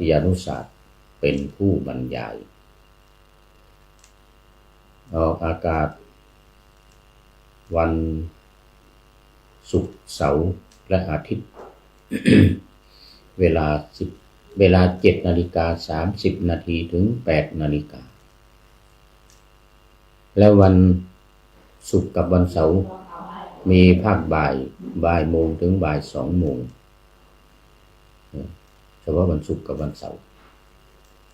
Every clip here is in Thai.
ตยานุศาสตร์เป็นผู้บรรยายออกอากาศวันศุกร์เสาร์และอาทิตย์ เวลา7:30 นาทีถึง8 นาฬิกาแล้ววันศุกร์กับวันเสาร์มีภาคบ่ายโมงถึงบ่าย2 โมงเฉพาะวันศุกร์กับวันเสาร์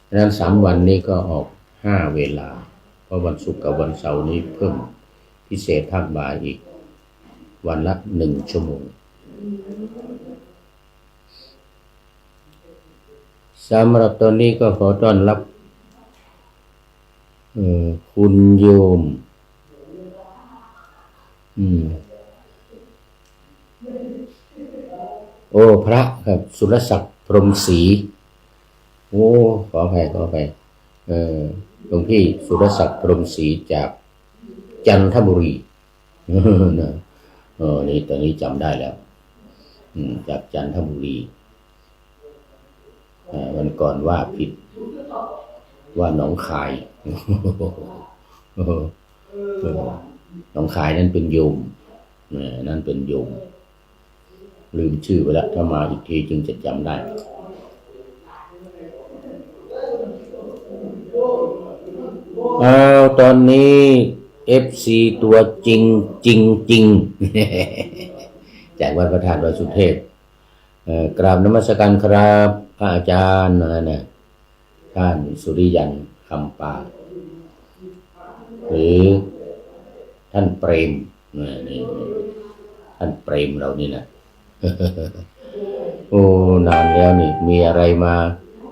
ดังนั้น3 วันนี้ก็ออก5 เวลาเพราะวันศุกร์กับวันเสาร์นี้เพิ่มพิเศษภาคบ่ายอีกวันละ1 ชั่วโมงสำหรับตอนนี้ก็ขอต้อนรับคุณโยมโอ้พระครับสุรศักดิ์พรหมศรีโอ้ขออภัยหลวงพี่สุรศักดิ์พรหมศรีจากจันทบุรีนี่ตอนนี้จำได้แล้วจากจันทบุรีวันก่อนว่าผิดว่าหนองคายหนองคายนั่นเป็นโยมนั่นเป็นโยมลืมชื่อไปแล้วถ้ามาอีกทีจึงจะจำได้ตอนนี้ FC ตัวจริงจากวัดพระธาตุดอยสุเทพกราบนมัสการครับพระอาจารย์นะท่านสุริยันคำปาหรือท่านเปรมนี่ท่านเปรมเรานี่นะ โอ้นานแล้วนี่มีอะไรมา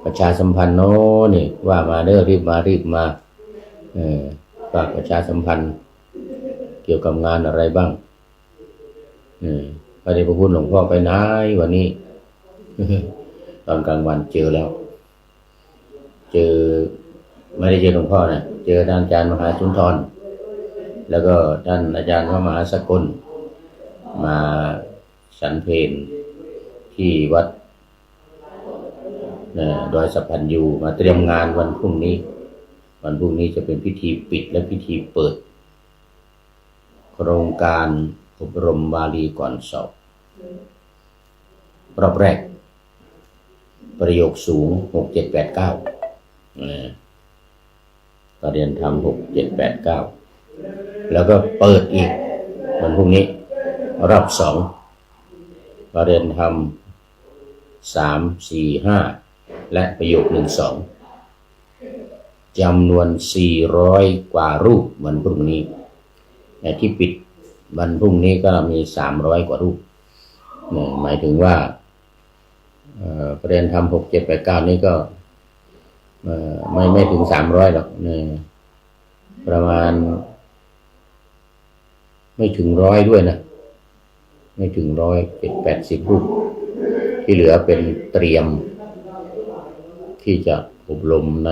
ประชาสัมพันธ์เนาะนี่ว่ามาเด้อรีบมาฝากประชาสัมพันธ์เกี่ยวกับงานอะไรบ้างพระเดชพระคุณหลวงพ่อไปไหนวันนี้ ตอนกลางวันเจอแล้วไม่ได้เจอหลวงพ่อนะเจอท่านอาจารย์มหาสุนทรแล้วก็ท่านอาจารย์พระมหาสกลมาฉันเพลที่วัดดอยสัพพัญญูมาเตรียมงานวันพรุ่งนี้จะเป็นพิธีปิดและพิธีเปิดโครงการอบรมบาลีก่อนสอบรอบแรกประโยคสูง6 7 8 9ก็เรียนทำ6 7 8 9แล้วก็เปิดอีกวันพรุ่งนี้รอบ2ก็เรียนทำ3 4 5และประโยค1 2จำนวน400 กว่ารูปวันพรุ่งนี้แต่ที่ปิดวันพรุ่งนี้ก็มี300 กว่ารูปหมายถึงว่าเรียนทำ6 7 8 9นี่ก็ไม่ถึง300หรอกประมาณไม่ถึง100ด้วยนะไม่ถึง100 70-80 รูปที่เหลือเป็นเตรียมที่จะอบรมใน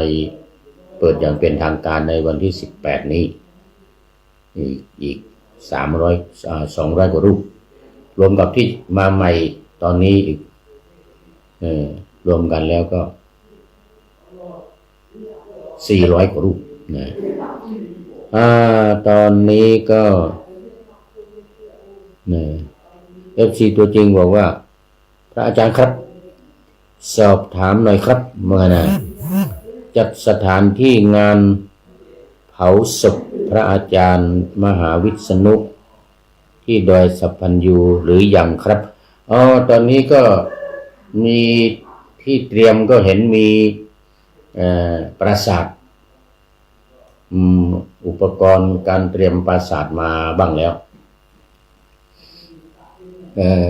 เปิดอย่างเป็นทางการในวันที่18นี้อีก200 กว่ารูปรวมกับที่มาใหม่ตอนนี้อีกรวมกันแล้วก็400 กว่ารูปนะตอนนี้ก็FC ตัวจริงบอกว่าพระอาจารย์ครับสอบถามหน่อยครับเมื่อนะจัดสถานที่งานเผาศพพระอาจารย์มหาวิษณุที่ดอยสัพพัญญูหรือยังครับตอนนี้ก็มีที่เตรียมก็เห็นมีปราสาทอุปกรณ์การเตรียมปราสาทมาบ้างแล้ว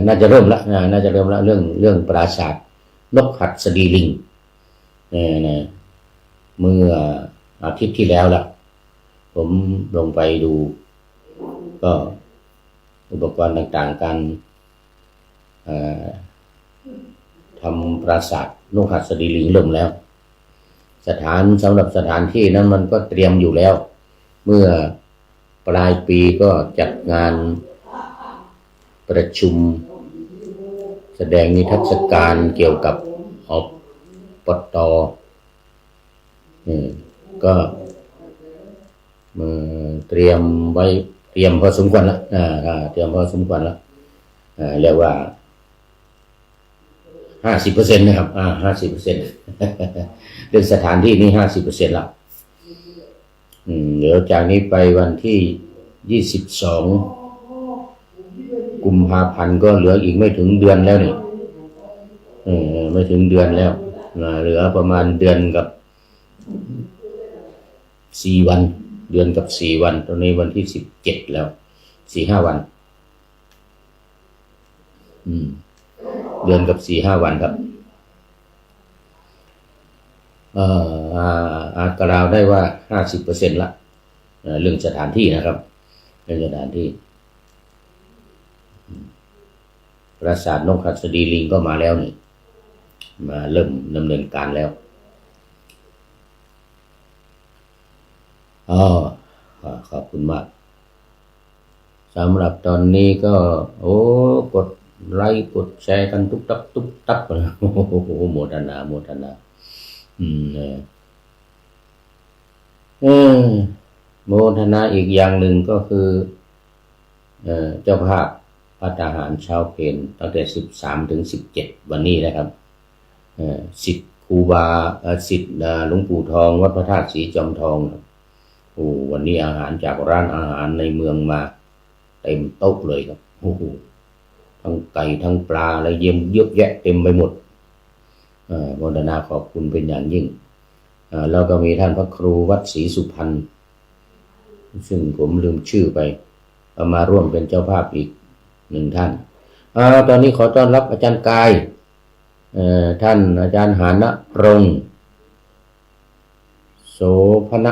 น่าจะเริ่มละเรื่องปราสาทนกหัสดีลิงเมื่ออาทิตย์ที่แล้วละผมลงไปดูก็อุปกรณ์ต่างๆการทำปราสาทนกหัสดีลิงเริ่มแล้วสำหรับสถานที่นั้นมันก็เตรียมอยู่แล้วเมื่อปลายปีก็จัดงานประชุมแสดงนิทรรศการเกี่ยวกับ ปตก็เตรียมไว้เตรียมพอสมควรแล้วเตรียมพอสมควรแล้วเรียกว่า50%นะครับ50%เรื่องสถานที่นี่50%ละเดี๋ยวจากนี้ไปวันที่22กุมภาพันธ์ก็เหลืออีกไม่ถึงเดือนแล้วนี่ไม่ถึงเดือนแล้วเหลือประมาณเดือนกับ4 วันเดือนกับ4 วันตอนนี้วันที่17แล้ว4-5 วันเดือนกับ4-5 วันครับอาจกล่าวได้ว่า50%ละเรื่องสถานที่นะครับเรื่องสถานที่ปราสาทนกหัสดีลิงก็มาแล้วนี่มาเริ่มดำเนินการแล้วขอบคุณมากสำหรับตอนนี้ก็กดไลค์กดแชร์กันตุ๊บตับโอ้โหโมทนาโมทนาโมทนาอีกอย่างหนึ่งก็คือเจ้าภาพภัตตาหารเช้าเพลตั้งแต่13 ถึง 17วันนี้นะครับศิษย์ครูบาศิษย์หลวงปู่ทองวัดพระธาตุสีจอมทองวันนี้อาหารจากร้านอาหารในเมืองมาเต็มโต๊ะเลยครับทั้งไก่ทั้งปลาอะไรเยอะแยะเต็มไปหมดโมทนาขอบคุณเป็นอย่างยิ่งแล้วก็มีท่านพระครูวัดศรีสุพรรณซึ่งผมลืมชื่อไปมาร่วมเป็นเจ้าภาพอีก1 ท่านตอนนี้ขอต้อนรับอาจารย์กายท่านอาจารย์หานรงค์โสภณ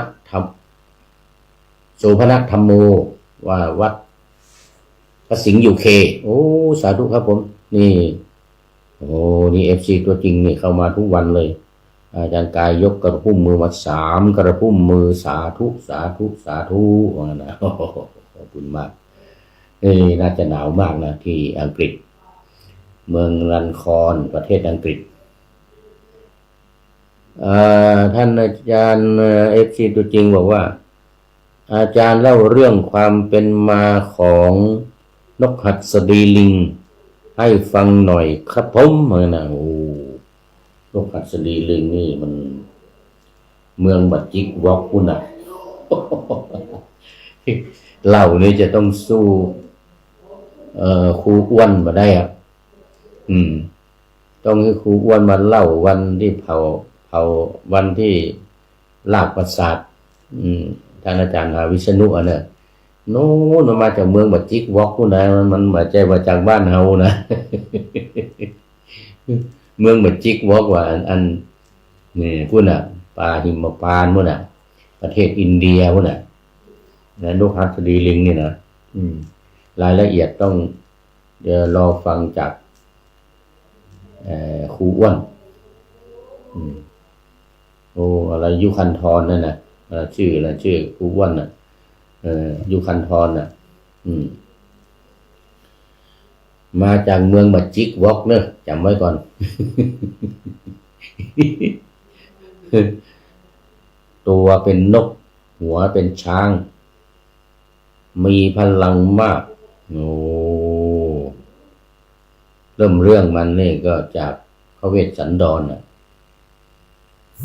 ธรรมโมว่าวัดพระสิงห์อยู่เคสาธุครับผมนี่นี่ FC ตัวจริงนี่เข้ามาทุกวันเลยอาจารย์กายยกกระพุ่มมือมา3 กระพุ่มมือสาธุว่างั้นนะขอบคุณมากน่าจะหนาวมากนะที่อังกฤษเมืองลันคอร์นประเทศอังกฤษท่านอาจารย์FC ตัวจริงบอกว่าอาจารย์เล่าเรื่องความเป็นมาของนกหัสดีลิงให้ฟังหน่อยครับผมเหมือนนะนกหัสดีลิงนี่มันเมืองบัดจิกวอกคุณน่ะเล่านี่จะต้องสู้ครูอ้วนมาได้ต้องให้ครูอ้วนมาเล่าวันที่เผาวันที่ลากประสาทท่านอาจารย์วิษณุเนี่ยโน้นมาจากเมืองบัดจิกวอกคุณนะมันมาจากบ้านเฮานะ เมืองบัดจิกวอกว่าอันนี่พุ่นน่ะป่าหิมพานต์พุ่นน่ะประเทศอินเดียพุ่นน่ะนกหัสดีลิงนี่นะรายละเอียดต้องเดี๋ยวรอฟังจากครูอ้วนอะไรยุคันธรนั่นน่ะชื่อครูอ้วนน่ะยุคันธรน่ะมาจากเมืองบัดจิกวอกเนอะจำไว้ก่อน ตัวเป็นนกหัวเป็นช้างมีพลังมากเริ่มเรื่องมันนี่ก็จากพระเวสสันดร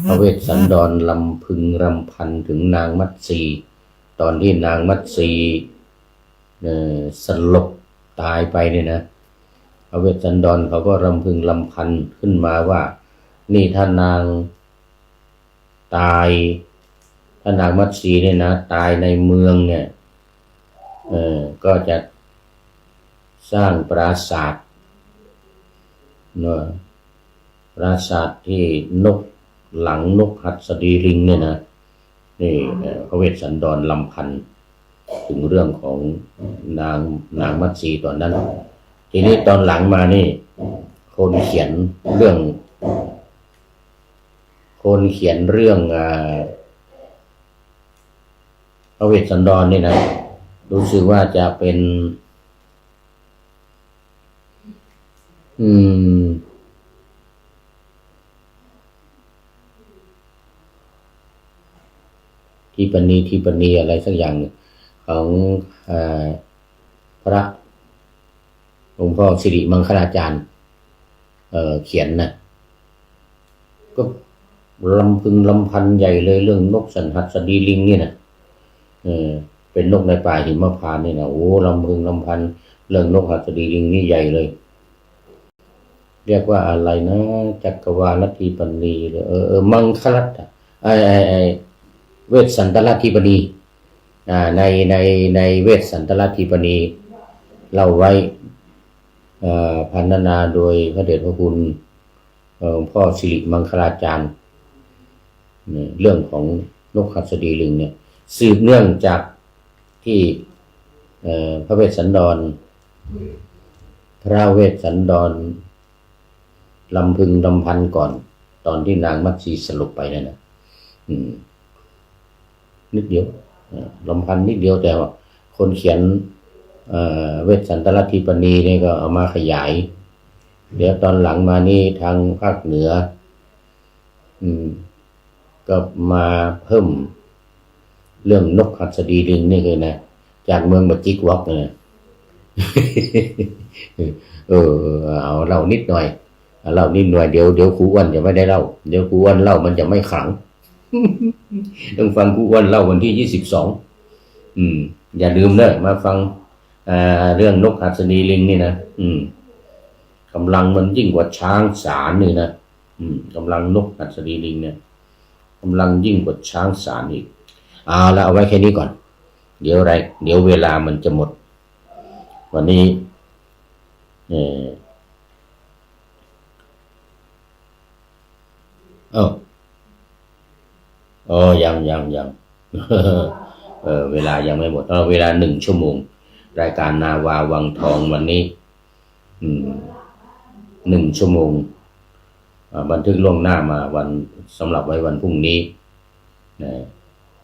พระเวสสันดรลำพึงรำพันถึงนางมัตสีตอนที่นางมัตสีสลบตายไปเนี่ยนะพระเวสสันดรเขาก็รำพึงรำพันขึ้นมาว่านี่ถ้านางตายถ้านางมัตสีเนี่ยนะตายในเมืองเนี่ยก็จะสร้างปราสาทปราสาทที่นกหลังนกหัสดีลิงเนี่ยนะนี่พระเวสสันดรลำพันถึงเรื่องของนางมัตสีตอนนั้นทีนี้ตอนหลังมานี่คนเขียนเรื่องพระเวสสันดรนี่นะรู้สึกว่าจะเป็น ทีปณีอะไรสักอย่างของพระหลวงพ่อสิริมังคลาจารย์เขียนนะก็ลำพึงลำพันใหญ่เลยเรื่องนกสันหัสดีลิงนี่นะเป็นนกในป่าหิมพานต์นี่นะโอ้ลำพึงลำพันเรื่องนกหัสดีลิงนี่ใหญ่เลยเรียกว่าอะไรนะจักรวาลทีปณีหรือมังคลัตเวสสันตลทีปณีในเวสสันตลทีปณีเล่าไว้พรรณนาโดยพระเดชพระคุณหลวงพ่อสิริมังคลาจารย์เรื่องของนกหัสดีลิงเนี่ยสืบเนื่องจากที่พระเวสสันดรพระเวสสันดรลำพึงลำพันก่อนตอนที่นางมัตสีสลบไปนั่นนะนิดเดียวลำพันนิดเดียวแต่ว่าคนเขียนเวสสันตลทีปณีนี่ก็เอามาขยายเดี๋ยวตอนหลังมานี่ทางภาคเหนือก็มาเพิ่มเรื่องนกหัสดีลิงนี่เลยนะจากเมืองบัจิกวอกเนี่ยเอาเล่านิดหน่อยเล่านิดหน่อยเดี๋ยวครูอ้วนจะไม่ได้เล่าเดี๋ยวครูอ้วนเล่ามันจะไม่ขลังต้องฟังครูอ้วนเล่าวันที่22อย่าลืมเด้อมาฟังเรื่องนกหัสดีลิงนี่นะกำลังมันยิ่งกว่าช้างสารนี่นะกำลังนกหัสดีลิงเนี่ยกำลังยิ่งกว่าช้างสารอีกแล้วเอาไว้แค่นี้ก่อนเดี๋ยวเวลามันจะหมดวันนี้ยังเวลายังไม่หมดเวลา1 ชั่วโมงรายการนาวาวังทองวันนี้1 ชั่วโมงบันทึกล่วงหน้ามาวันสำหรับไว้วันพรุ่งนี้นะ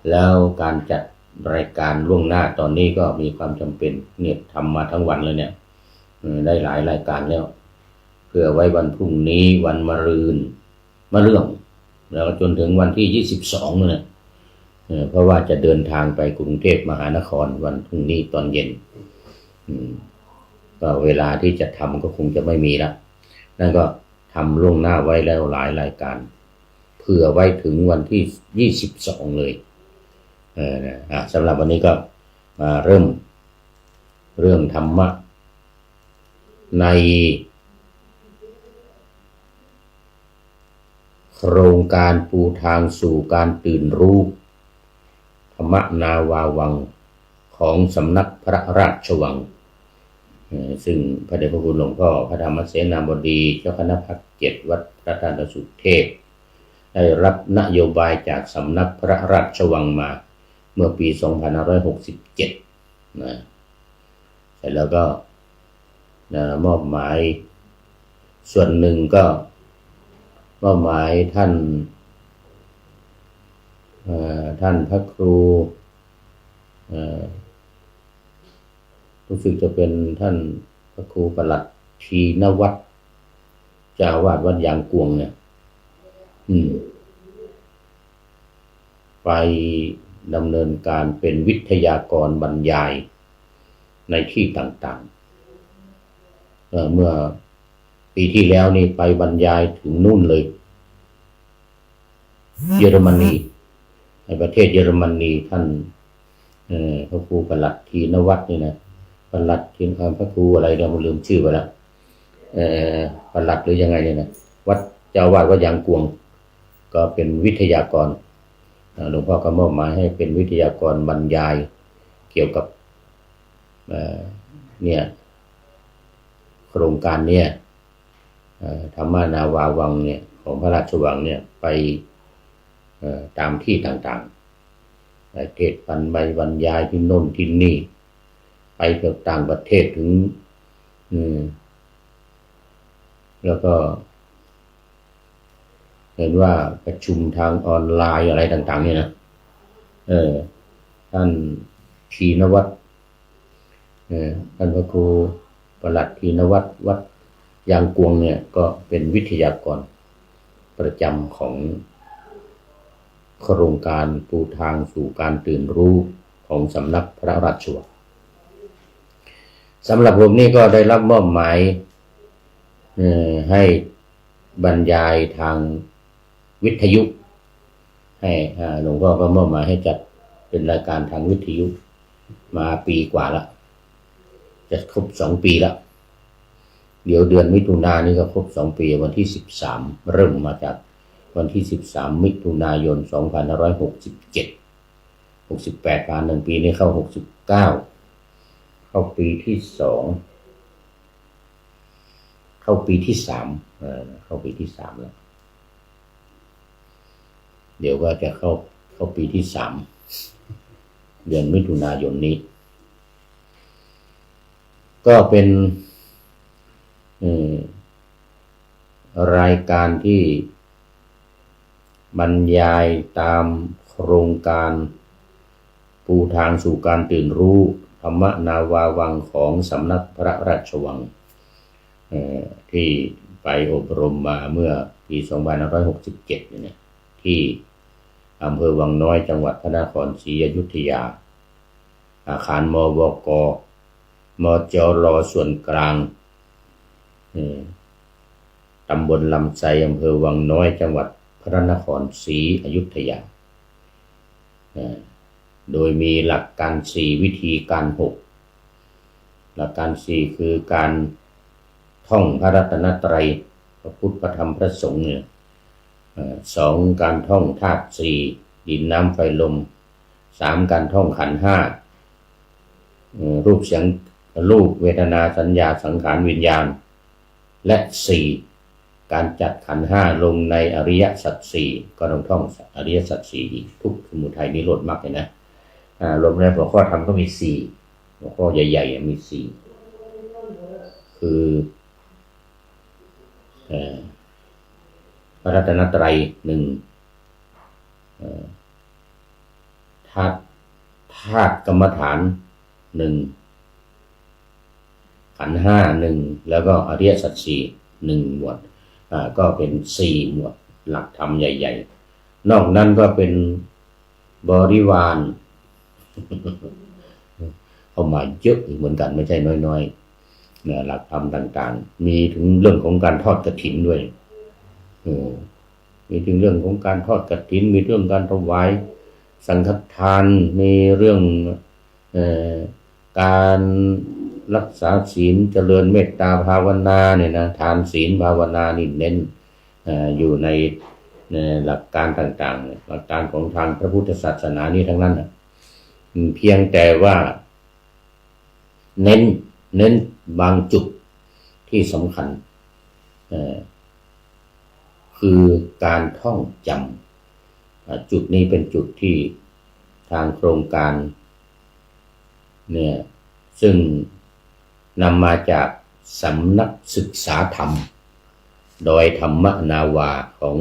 แล้วการจัดรายการล่วงหน้าตอนนี้ก็มีความจำเป็นเนี่ยทำมาทั้งวันเลยเนี่ยได้หลายรายการแล้วเพื่อไว้วันพรุ่งนี้วันมะรืนมะเรื่องแล้วจนถึงวันที่22เนี่ยเพราะว่าจะเดินทางไปกรุงเทพมหานครวันพรุ่งนี้ตอนเย็นก็เวลาที่จะทำก็คงจะไม่มีละนั่นก็ทำล่วงหน้าไว้แล้วหลายรายการเผื่อไว้ถึงวันที่22เลยสำหรับวันนี้ก็มาเริ่มเรื่องธรรมะในโครงการปูทางสู่การตื่นรู้ธรรมนาวาวังของสำนักพระราชวังซึ่งพระเดชพระคุณหลวงพ่อพระธรรมเสนาบดีเจ้าคณะภาค7วัดพระธานสุเทพได้รับนโยบายจากสำนักพระราชวังมาเมื่อปี2567นะเสร็จแล้วก็มอบหมายส่วนหนึ่งก็มอบหมายท่านพระครูรู้สึกจะเป็นท่านพระครูประหลัดทีนวัตรเจ้าอาวาสวัดยางกวงเนี่ยไปดำเนินการเป็นวิทยากรบรรยายในที่ต่างๆเมื่อปีที่แล้วนี่ไปบรรยายถึงนู่นเลยเยอรมนีในประเทศเยอรมนีท่านพระครูประหลัดทีนวัตรนี่นะประหลัดทีพระครูอะไรเราลืมชื่อไปแล้วประหลัดหรือยังไงเนี่ยนะวัดเจ้าวาดวัดยางกวงก็เป็นวิทยากรหลวงพ่อก็มอบหมายให้เป็นวิทยากรบรรยายเกี่ยวกับเนี่ยโครงการเนี่ยธรรมนาวาวังเนี่ยของพระราชวังเนี่ยไปตามที่ต่างๆเทศบรรยายที่โน่นที่นี่ไปกับต่างประเทศถึงแล้วก็เห็นว่าประชุมทางออนไลน์อะไรต่างๆเนี่ยนะท่านทีนวัตรท่านพระครูประหลัดทีนวัตรวัดยางกวงเนี่ยก็เป็นวิทยากรประจำของ โครงการปูทางสู่การตื่นรู้ของสำนักพระราชวังสำหรับผมนี่ก็ได้รับมอบหมายให้บรรยายทางวิทยุให้หลวงพ่อก็มอบหมายให้จัดเป็นรายการทางวิทยุมาปีกว่าแล้วจะครบ2 ปีแล้วเดี๋ยวเดือนมิถุนายนนี้ก็ครบ2 ปีวันที่13เริ่มมาจากวันที่13มิถุนายน2567 68ผ่าน1 ปีนี้เข้า69เข้าปีที่2เข้าปีที่3เข้าปีที่3แล้วเดี๋ยวก็จะเข้าปีที่3เดือนมิถุนายนนี้ก็เป็นรายการที่บรรยายตามโครงการปูทางสู่การตื่นรู้ธรรมนาวาวังของสำนักพระราชวังที่ไปอบรมมาเมื่อปี2567เนี่ยที่อำเภอวังน้อยจังหวัดพระนครศรีอยุธยาอาคารมวกมจรส่วนกลางตำบลลำไทรอำเภอวังน้อยจังหวัดพระนครศรีอยุธยาโดยมีหลักการ4วิธีการ6หลักการ4คือการท่องพระรัตนตรัยพระพุทธพระธรรมพระสงฆ์2การท่องธาตุ4ดินน้ำไฟลม3การท่องขันธ์5รูปเสียงรูปเวทนาสัญญาสังขารวิญญาณและ4การจัดขันธ์5ลงในอริยสัจ4ก็ต้องท่องอริยสัจ4อีกทุกข์สมุทัยนิโรธมรรคเลยนะรวมในหัวข้อธรรมก็มี4หัวข้อใหญ่ๆมี4คือพระรัตนตรัย1ธาตุกรรมฐาน1ขันธ์5 1แล้วก็อริยสัจ4 1หมวดก็เป็น4หมวดหลักธรรมใหญ่ๆนอกนั้นก็เป็นบริวารเข้ามาเยอะอีกเหมือนกันไม่ใช่น้อยๆหลักธรรมต่างๆมีถึงเรื่องของการทอดกฐินด้วยมีถึงเรื่องของการทอดกฐินมีเรื่องการถวายสังฆทานมีเรื่องการรักษาศีลเจริญเมตตาภาวนาเนี่ยนะทานศีลภาวนานี่เน้นอยู่ในหลักการต่างๆหลักการของทางพระพุทธศาสนานี่ทั้งนั้นเพียงแต่ว่าเน้นบางจุดที่สำคัญคือการท่องจำจุดนี้เป็นจุดที่ทางโครงการเนี่ยซึ่งนำมาจากสำนักศึกษาธรรมโดยธรรมนาวาของ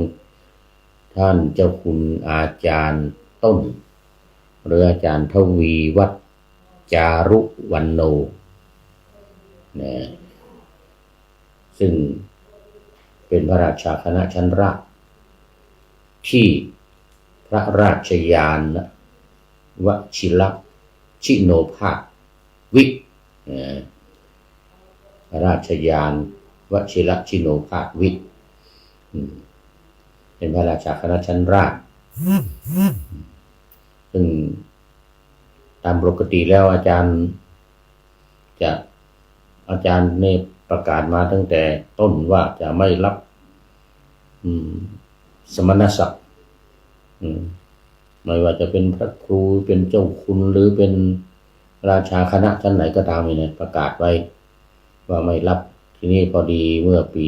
ท่านเจ้าคุณอาจารย์ต้นหรืออาจารย์ทวีวัฒน์จารุวรรณโนซึ่งเป็นพระราชาคณะชั้นราชที่พระราชยานวชิรชิโนภาสวิพระราชยานวชิรชิโนภาสวิเป็นพระราชาคณะชั้นราชซึ่งตามปกติแล้วอาจารย์เนี่ยประกาศมาตั้งแต่ต้นว่าจะไม่รับสมณศักดิ์ไม่ว่าจะเป็นพระครูเป็นเจ้าคุณหรือเป็นราชาคณะชั้นไหนก็ตามเนี่ยประกาศไว้ว่าไม่รับทีนี้พอดีเมื่อปี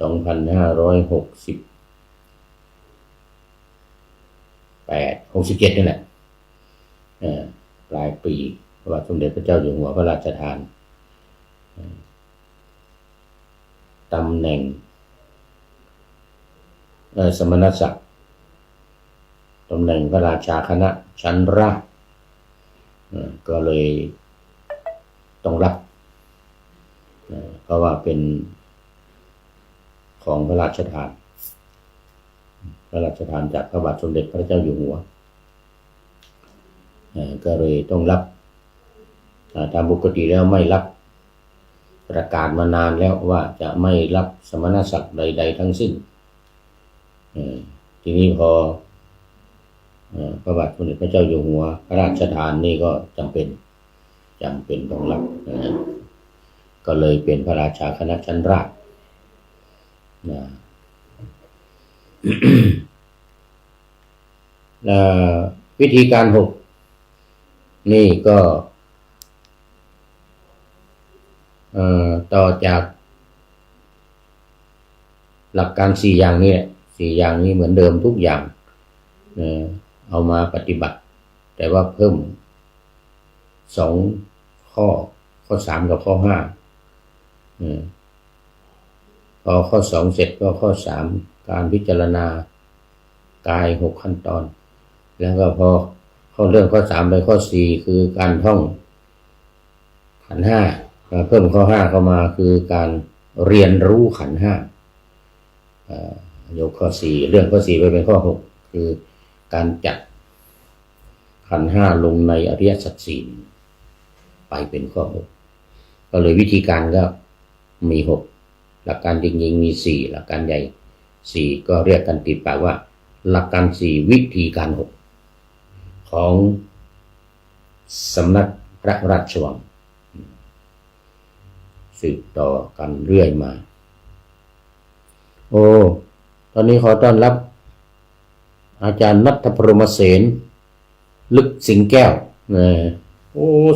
2567นี่แหละปลายปีพระบาทสมเด็จพระเจ้าอยู่หัวพระราชทานตำแหน่งสมณศักดิ์ตำแหน่งพระราชาคณะชั้นราชก็เลยต้องรับเพราะว่าเป็นของพระราชทาน พระราชทานจากพระบาทสมเด็จพระเจ้าอยู่หัวก็เลยต้องรับตามปกติแล้วไม่รับประกาศมานานแล้วว่าจะไม่รับสมณศักดิ์ใดๆทั้งสิ้นทีนี้พอพระบาทสมเด็จพระเจ้าอยู่หัวพระราชทานนี่ก็จำเป็นต้องรับก็เลยเป็นพระราชาคณะชั้นราชวิธีการ6นี่ก็ต่อจากหลักการ4อย่างนี้4อย่างนี้เหมือนเดิมทุกอย่างเอามาปฏิบัติแต่ว่าเพิ่ม2ข้อ3กับข้อ5พอข้อ2เสร็จก็ข้อ3การพิจารณากาย6ขั้นตอนแล้วก็พอเข้าเรื่องข้อ3ไปข้อ4คือการท่องขันธ์5เพิ่มข้อ5เข้ามาคือการเรียนรู้ขันธ์5ยกข้อ4เรื่องข้อ4ไปเป็นข้อ6คือการจัดขันธ์5ลงในอริยสัจ4ไปเป็นข้อ6ก็เลยวิธีการก็มี6หลักการจริงๆมี4หลักการใหญ่4ก็เรียกกันติดปากว่าหลักการ4วิธีการ6ของสำนักพระราชวังสืบต่อกันเรื่อยมาตอนนี้ขอต้อนรับอาจารย์ณัฐพรหมเสนลึกสิงแก้ว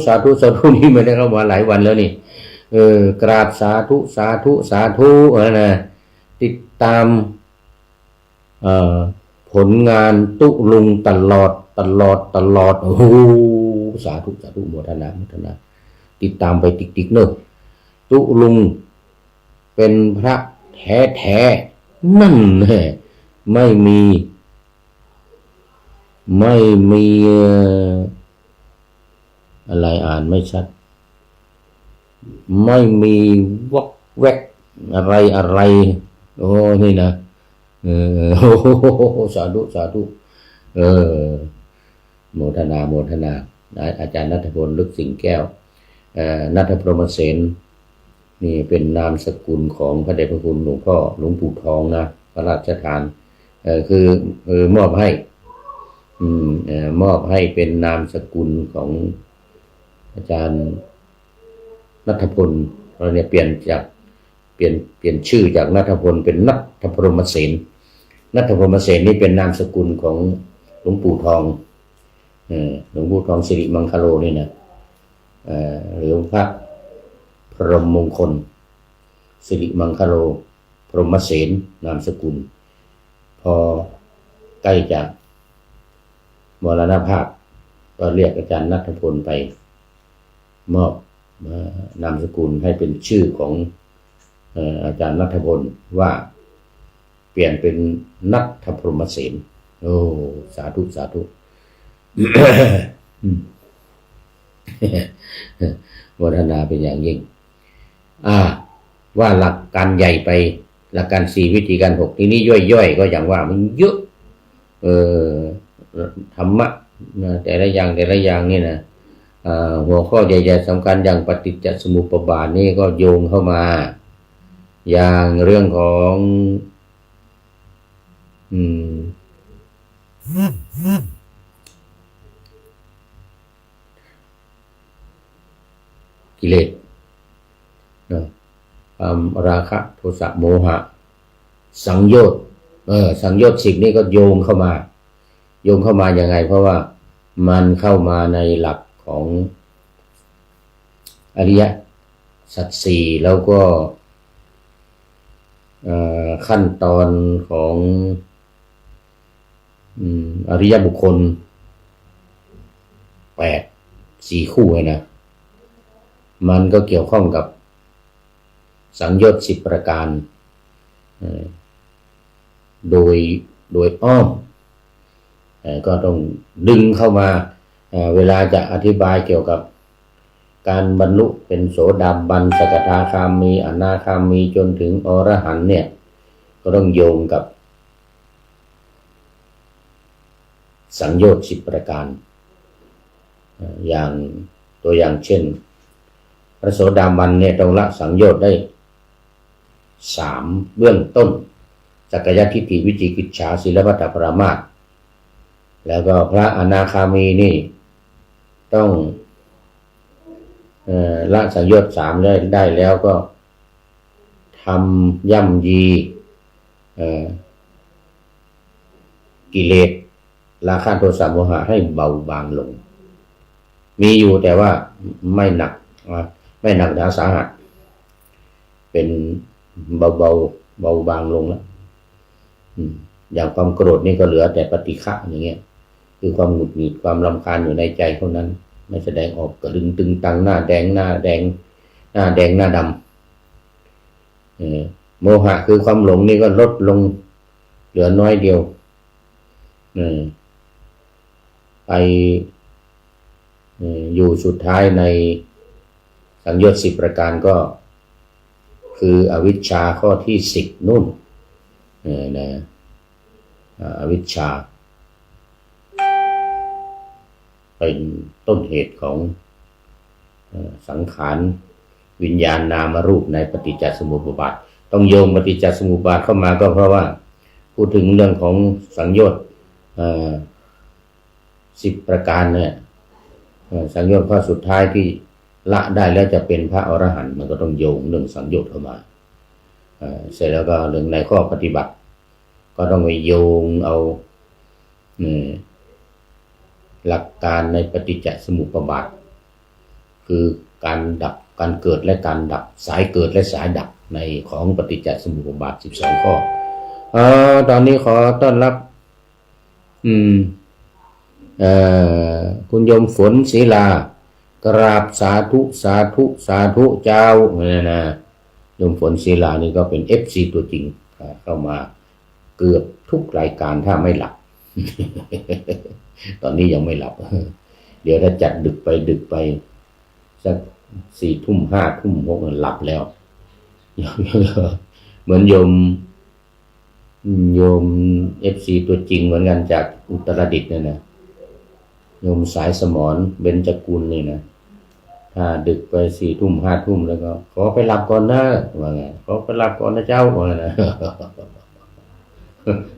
สาธุนี่ไม่ได้เข้ามาหลายวันแล้วนี่กราบสาธุนะติดตามผลงานตุลุงตลอดสาธุโมทนาติดตามไปติ๊กเนอะตุลุงเป็นพระแท้นั่นแหละไม่มีอะไรอ่านไม่ชัดไม่มีวอกแวกอะไรนี่นะสาธุโมทนาอาจารย์ณัฐพลลึกสิงแก้วณัฐพรหมเสนนี่เป็นนามสกุลของพระเดชพระคุณหลวงปู่ทองนะพระราชทานคือมอบให้เป็นนามสกุลของอาจารย์ณัฐพลเราเนี่ยเปลี่ยนชื่อจากณัฐพลเป็นณัฐพรหมเสนณัฐพรหมเสนนี่เป็นนามสกุลของหลวงปู่ทองหลวงปู่ทองสิริมังคโลนี่นะหรือพระพรหมมงคลสิริมังคโลพรหมเสนนามสกุลพอใกล้จะมรณภาพก็เรียกอาจารย์ณัฐพลไปมอบนามสกุลให้เป็นชื่อของอาจารย์ณัฐพลว่าเปลี่ยนเป็นณัฐพรหมเสนสาธุโมทนาเป็นอย่างยิ่งว่าหลักการใหญ่ไปหลักการ4วิธีการ6ทีนี้ย่อยๆก็อย่างว่ามันเยอะธรรมะแต่ละอย่างนี่นะหัวข้อใหญ่ๆสำคัญอย่างปฏิจจสมุปบาทนี่ก็โยงเข้ามาอย่างเรื่องของกิเลสความราคะโทสะโมหะสังโยชน์10นี่ก็โยงเข้ามายังไงเพราะว่ามันเข้ามาในหลักของอริยสัจ4แล้วก็ขั้นตอนของอริยบุคคล4คู่นะมันก็เกี่ยวข้องกับสังโยชน์10ประการโดยอ้อมก็ต้องดึงเข้ามาเวลาจะอธิบายเกี่ยวกับการบรรลุเป็นโสดาบันสกทาคามีอนาคามีจนถึงอรหันต์เนี่ยก็ต้องโยงกับ สังโยชน์10ประการอย่างตัวอย่างเช่นพระโสดาบันเนี่ยต้องละสังโยชน์ได้3เบื้องต้นสักกายทิฏฐิวิจิกิจฉาศีลพัตตปรามาสแล้วก็พระอนาคามีนี่ต้องละสังโยชน์3ได้แล้วก็ทำย่ำยีกิเลสราคะโทสะโมหะให้เบาบางลงมีอยู่แต่ว่าไม่หนักหนาสาหัสเป็นเบาบางลงแล้วอย่างความโกรธนี่ก็เหลือแต่ปฏิฆะอย่างเงี้ยคือความหงุดหงิดความรำคาญอยู่ในใจเท่านั้นไม่แสดงออกกระดึงตึงตังหน้าแดงหน้าดำโมหะคือความหลงนี่ก็ลดลงเหลือน้อยเดียวไปอยู่สุดท้ายในสังโยชน์10ประการก็คืออวิชชาข้อที่10นู่นอวิชชาเป็นต้นเหตุของสังขารวิญญาณนามรูปในปฏิจจสมุปบาทต้องโยงปฏิจจสมุปบาทเข้ามาก็เพราะว่าพูดถึงเรื่องของสังโยชน์10ประการเนี่ยสังโยชน์ข้อสุดท้ายที่ละได้แล้วจะเป็นพระอรหันต์มันก็ต้องโยงเรื่องสังโยชน์เข้ามาเสร็จแล้วก็เรื่องในข้อปฏิบัติก็ต้องไปโยงเอาหลักการในปฏิจจสมุปบาทคือการดับการเกิดและการดับสายเกิดและสายดับในของปฏิจจสมุปบาท12ข้อตอนนี้ขอต้อนรับคุณโยมฝนศิลากราบสาธุเจ้าเนี่ยนะโยมฝนศิลานี่ก็เป็น FC ตัวจริงเข้ามาเกือบทุกรายการถ้าไม่หลับ ตอนนี้ยังไม่หลับ เดี๋ยวถ้าจัดดึกไปสัก4 ทุ่ม5 ทุ่ม6หลับแล้ว เหมือนโยม FC ตัวจริงเหมือนกันจากอุตรดิตถ์เนี่ยนะโยมสายสมรเบญจกุลนี่นะถ้าดึกไป4 ทุ่ม5 ทุ่มแล้วก็ขอไปหลับก่อนนะว่าไงขอไปหลับก่อนนะเจ้าว่าไงนะ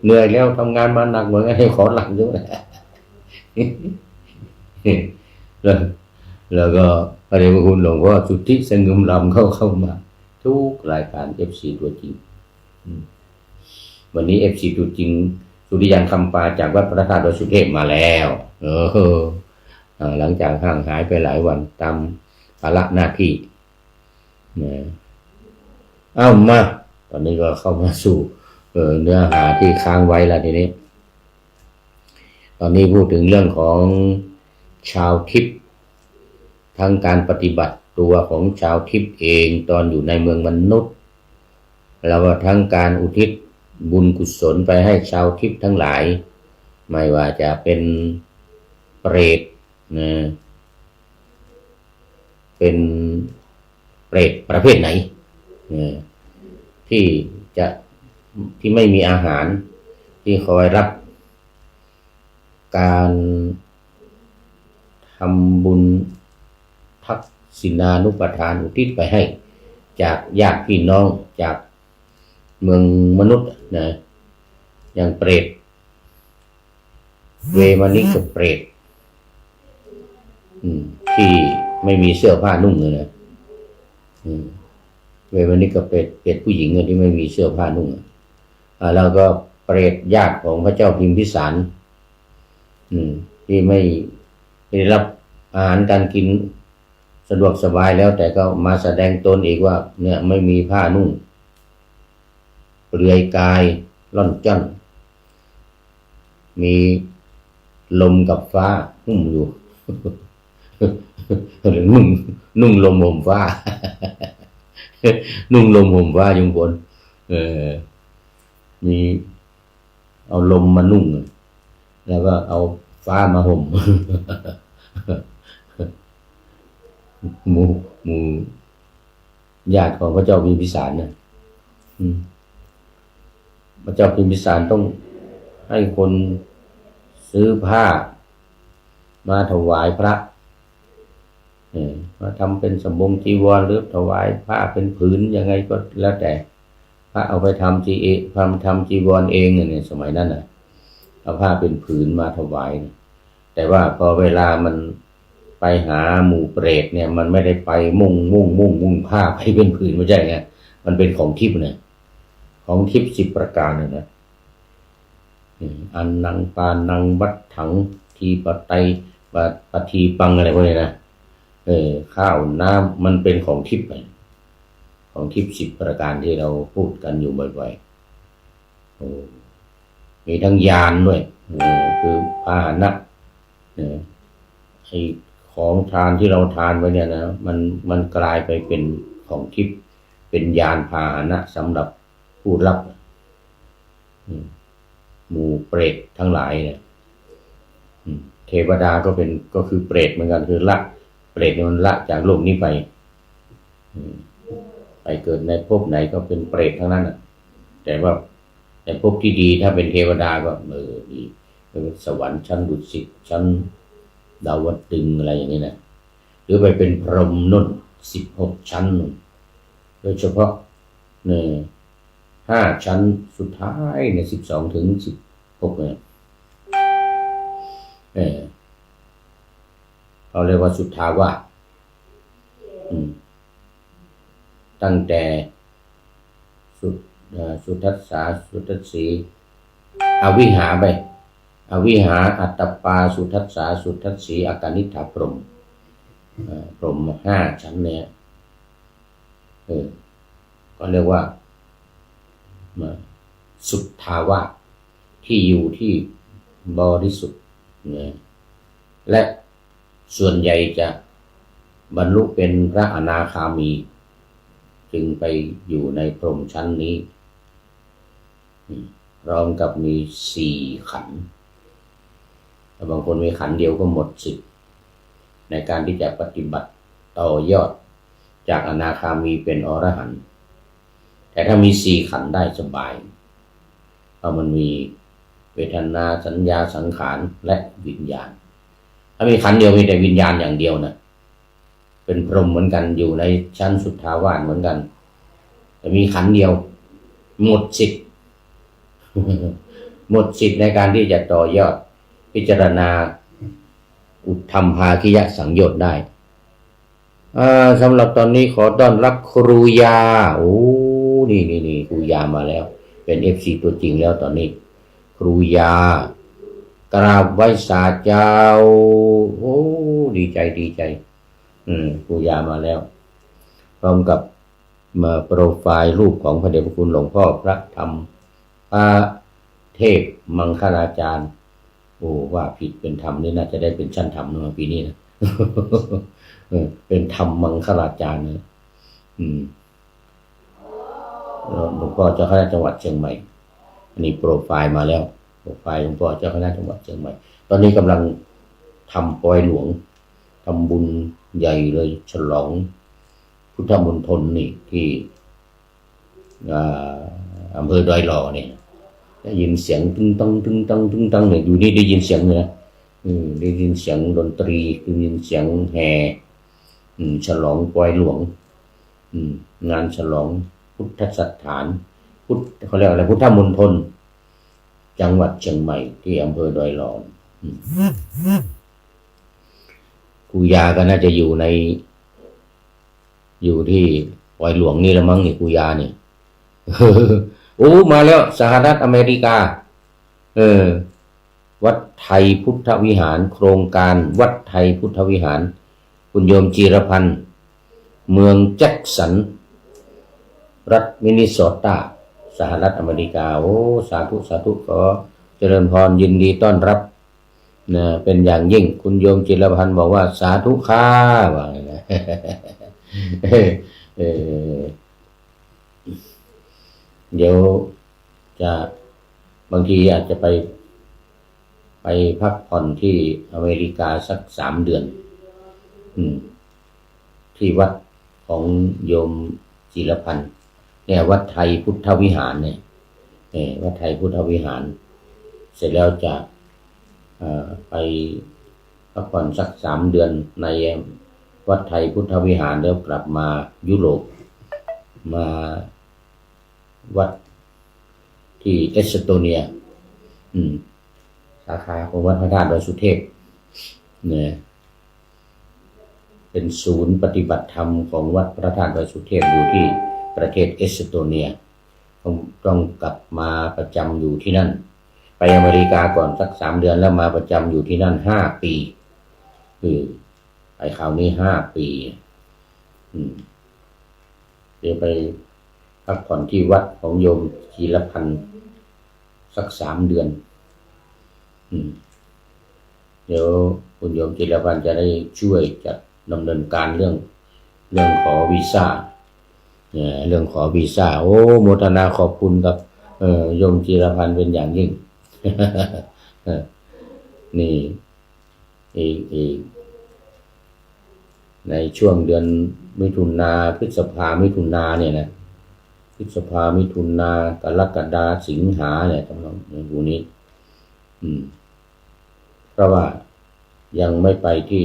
เหนื่อยแล้วทำงานมาหนักเหมือนกันให้ขอหลับด้วย แล้วก็พระเดชพระคุณหลวงพ่อสุทธิสงึมลำเข้ามาทุกรายการ FC ตัวจริงวันนี้ FC ตัวจริงสุริยันคำปาจากวัดพระธาตุดอยสุเทพมาแล้วหลังจากห่างหายไปหลายวันตามภาระหน้าที่มาตอนนี้ก็เข้ามาสู่เนื้อหาที่ค้างไว้แล้วทีนี้ตอนนี้พูดถึงเรื่องของชาวทิพย์ทั้งการปฏิบัติตัวของชาวทิพย์เองตอนอยู่ในเมืองมนุษย์แล้วก็ทั้งการอุทิศบุญกุศลไปให้ชาวทิพย์ทั้งหลายไม่ว่าจะเป็นเปรตเป็นเปรตประเภทไหนที่ไม่มีอาหารที่คอยรับการทำบุญทักษิณานุปทานอุทิศไปให้จากญาติพี่น้องจากเมืองมนุษย์นะอย่างเปรตเวมานิกเปรตที่ไม่มีเสื้อผ้านุ่งเลยนะเวมานิกเปรตผู้หญิงที่ไม่มีเสื้อผ้านุ่งแล้วก็เปรตญาติของพระเจ้าพิมพิสารที่ไม่ได้รับอาหารการกินสะดวกสบายแล้วแต่ก็มาแสดงตนอีกว่าเนี่ยไม่มีผ้านุ่งเปลือยกายล่อนจ้อนมีลมกับฟ้าหุ้มอยู่ นุ่งลมห่มฟ้า นุ่งลมห่มฟ้าอยู่บนมีเอาลมมานุ่งแล้วก็เอาฟ้ามาห่ม หมู่ญาติของพระเจ้าพิมพิสารนะพระเจ้าพิมพิสารต้องให้คน ซื้อผ้ามาถวายพระมาทำเป็นสบงจีวรหรือถวายผ้าเป็นผืนยังไงก็แล้วแต่พระเอาไปทำจีวรเองเนี่ยสมัยนั้นเอาผ้าเป็นผืนมาถวายแต่ว่าพอเวลามันไปหาหมู่เปรตเนี่ยมันไม่ได้ไปมุ่งผ้าไปเป็นผืนไม่ใช่ไงมันเป็นของทิพย์เนี่ยของทิพย์10 ประการนะอันนังปานังวัดถังทีปไตปทีปังอะไรพวกนี้นะข้าวน้ำมันเป็นของทิพย์ของทิพย์10 ประการที่เราพูดกันอยู่บ่อยๆมีทั้งยานด้วยคือพาหนะไอ้ของทานที่เราทานไปเนี่ยนะมันกลายไปเป็นของทิพย์เป็นยานพาหนะสำหรับผู้รับหมู่เปรตทั้งหลายเนี่ยเทวดาก็คือเปรตเหมือนกันคือละเปรตมันละจากโลกนี้ไปเกิดในภพไหนก็เป็นเปรตทั้งนั้นแต่ว่าในภพที่ดีถ้าเป็นเทวดาก็ดีเป็นสวรรค์ชั้นดุสิตชั้นดาวดึงส์อะไรอย่างนี้นะหรือไปเป็นพรหมนุ่น16 ชั้นโดยเฉพาะใน5 ชั้นสุดท้ายใน12 ถึง 16เนี่ยเขาเรียกว่าสุทธาวาสตั้งแต่สุทัสสาสุทัสสีอวิหาไปอวิหาอัตตปาสุทัสสาสุทัสสีอากานิฐาพรหม5 ชั้นเนี่ยก็เรียกว่าสุทธาวาสที่อยู่ที่บริสุทธิ์และส่วนใหญ่จะบรรลุเป็นพระอนาคามีจึงไปอยู่ในพรหมชั้นนี้พร้อมกับมี4 ขันธ์แต่บางคนมีขันธ์เดียวก็หมดสิทธิ์ในการที่จะปฏิบัติต่อยอดจากอนาคามีเป็นอรหันต์แต่ถ้ามี4 ขันธ์ได้สบายเพราะมันมีเวทนาสัญญาสังขารและวิญญาณถ้ามีขันธ์เดียวมีแต่วิญญาณอย่างเดียวนะเป็นพรหมเหมือนกันอยู่ในชั้นสุทธาวาสเหมือนกันแต่มีขันธ์เดียวหมดสิทธิ์ หมดสิทธิ์ในการที่จะต่อยอดพิจารณาอุทธัมภาคิยสังโยชน์ได้สำหรับตอนนี้ขอต้อนรับครูยานี่ครูยามาแล้วเป็น FC ตัวจริงแล้วตอนนี้ครูยากราบไหว้สาเจ้าดีใจครูยามาแล้วพร้อมกับมาโปรไฟล์รูปของพระเดชพระคุณหลวงพ่อพระธรรมพระเทพมังคลาจารย์ว่าผิดเป็นธรรมนี่น่าจะได้เป็นชั้นธรรมในปีนี้นะเป็นธรรมมังคลาจารย์นะหลวงพ่อเจ้าคณะจังหวัดเชียงใหม่อันนี้โปรไฟล์มาแล้วโปรไฟล์หลวงพ่อเจ้าคณะจังหวัดเชียงใหม่ตอนนี้กำลังทำปอยหลวงทำบุญใหญ่เลยฉลองพุทธมณฑลนี่ที่อำเภอดอยหล่อเนี่ยได้ยินเสียงตึ้งตังเนี่ยอยู่นี่ได้ยินเสียงเลยนะได้ยินเสียงดนตรีได้ยินเสียงแห่ฉลองปอยหลวงงานฉลองพุทธสถานเขาเรียกอะไรพุทธมณฑลจังหวัดเชียงใหม่ที่อำเภอดอยหล่อครูยาก็น่าจะอยู่ที่ปอยหลวงนี่ละมั้งนี่ครูยานี่ มาแล้วสหรัฐอเมริกาวัดไทยพุทธวิหารโครงการวัดไทยพุทธวิหารคุณโยมจีรพันธ์เมืองแจ็คสันรัฐมินนิโซตาสหรัฐอเมริกาสาธุขอเจริญพรยินดีต้อนรับเป็นอย่างยิ่งคุณโยมจิรพันธ์บอกว่าสาธุค่ะว่าไงนะ เดี๋ยวจะบางทีอาจจะไปพักผ่อนที่อเมริกาสัก3 เดือนที่วัดของโยมจิรพันธ์เนี่ยวัดไทยพุทธวิหารเนี่ยวัดไทยพุทธวิหารเสร็จแล้วจะ ไปพักผ่อนสัก3 เดือนในวัดไทยพุทธวิหารแล้วกลับมายุโรปมาวัดที่เอสโตเนียสาขาของวัดพระธาตุดอยสุเทพเนี่ยเป็นศูนย์ปฏิบัติธรรมของวัดพระธาตุดอยสุเทพอยู่ที่ประเทศเอสโตเนียต้องกลับมาประจำอยู่ที่นั่นไปอเมริกาก่อนสัก3 เดือนแล้วมาประจำอยู่ที่นั่น5 ปีคือไปคราวนี้5 ปีเดี๋ยวไปพักผ่อนที่วัดของโยมจีรพันธ์สัก3 เดือนเดี๋ยวคุณโยมจีรพันธ์จะได้ช่วยจัดดำเนินการเรื่องขอวีซ่าเรื่องขอวีซ่าโอ้โมทนาขอบคุณกับโยมจีรพันธ์เป็นอย่างยิ่ง นี่อีกในช่วงเดือนมิถุนาพฤษภามิถุนาเนี่ยนะพฤษภามิถุนากรกฎาสิงหาเนี่ยตรงนี้เพราะว่ายังไม่ไปที่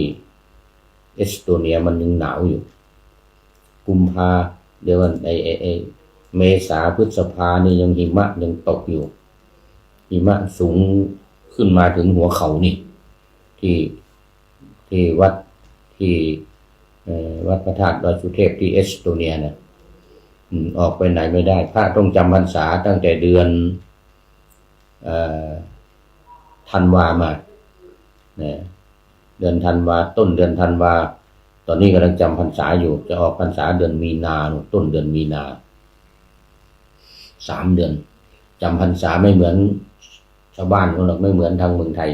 เอสโตเนียมันยังหนาวอยู่กุมภาเดี๋ยวไอเมษาพฤษภานี่ยังหิมะยังตกอยู่หิมะสูงขึ้นมาถึงหัวเขานี่ที่วัดที่วัดพระธาตุดอยสุเทพที่เอสโตเนียนะออกไปไหนไม่ได้พระต้องจำพรรษาตั้งแต่เดือนธันวามาเดือนธันวาต้นเดือนธันวาตอนนี้กำลังจำพรรษาอยู่จะออกพรรษาเดือนมีนาต้นเดือนมีนา3 เดือนจำพรรษาไม่เหมือนชาวบ้านเขาหรอกไม่เหมือนทางเมืองไทย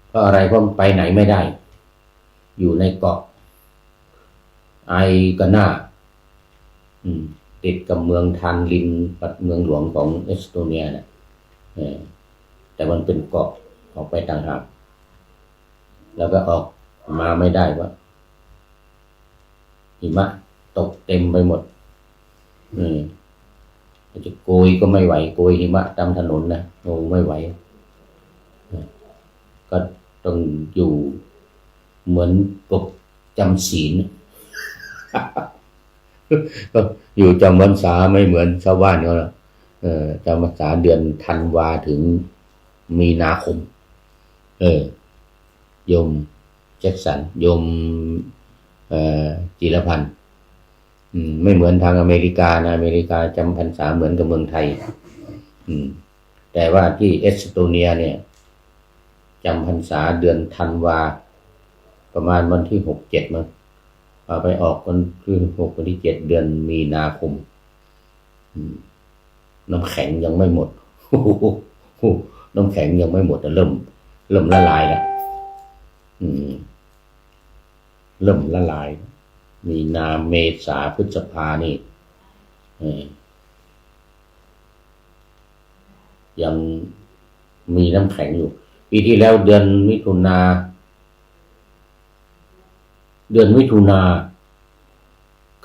เพราะอะไรเพราะไปไหนไม่ได้อยู่ในเกาะไอกาน่าติดกับเมืองทานลินเมืองหลวงของเอสโตเนียนะแต่มันเป็นเกาะออกไปต่างหากแล้วก็ออกมาไม่ได้ว่าหิมะตกเต็มไปหมดจะโกยก็ไม่ไหวโกยหิมะตามถนนนะโอ้ไม่ไหวก็ต้องอยู่เหมือนกบจำศีลก็อยู่จำพรรษาไม่เหมือนชาวบ้านเขาหรอกจำพรรษาเดือนธันวาถึงมีนาคมโยมแจ็คสันโยมจิรพันธ์ไม่เหมือนทางอเมริกานะอเมริกาจำพรรษาเหมือนกับเมืองไทยแต่ว่าที่เอสโตเนียเนี่ยจำพรรษาเดือนธันวาประมาณวันที่6-7มั้งไปออกวันที่6วันที่7เดือนมีนาคมน้ำแข็งยังไม่หมดน้ำแข็งยังไม่หมดแต่เริ่มละลายแล้วเริ่มละลายมีนาเมษาพฤษภานี่ยังมีน้ำแข็งอยู่ปีที่แล้วเดือนมิถุนา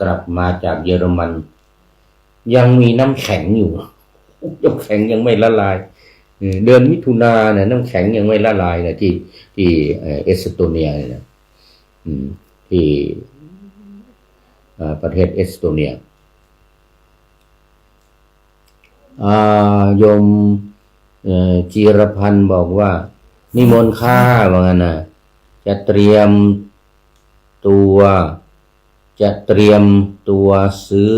กลับมาจากเยอรมันยังมีน้ำแข็งอยู่น้ำแข็งยังไม่ละลายเดือนมิถุนาเนี่ยน้ำแข็งยังไม่ละลายนะที่เอสโตเนียเนี่ยที่ประเทศเอสโตเนียโยมจีรพันธ์บอกว่านิมนต์ข้าว่างั้นนะจะเตรียมตัวซื้อ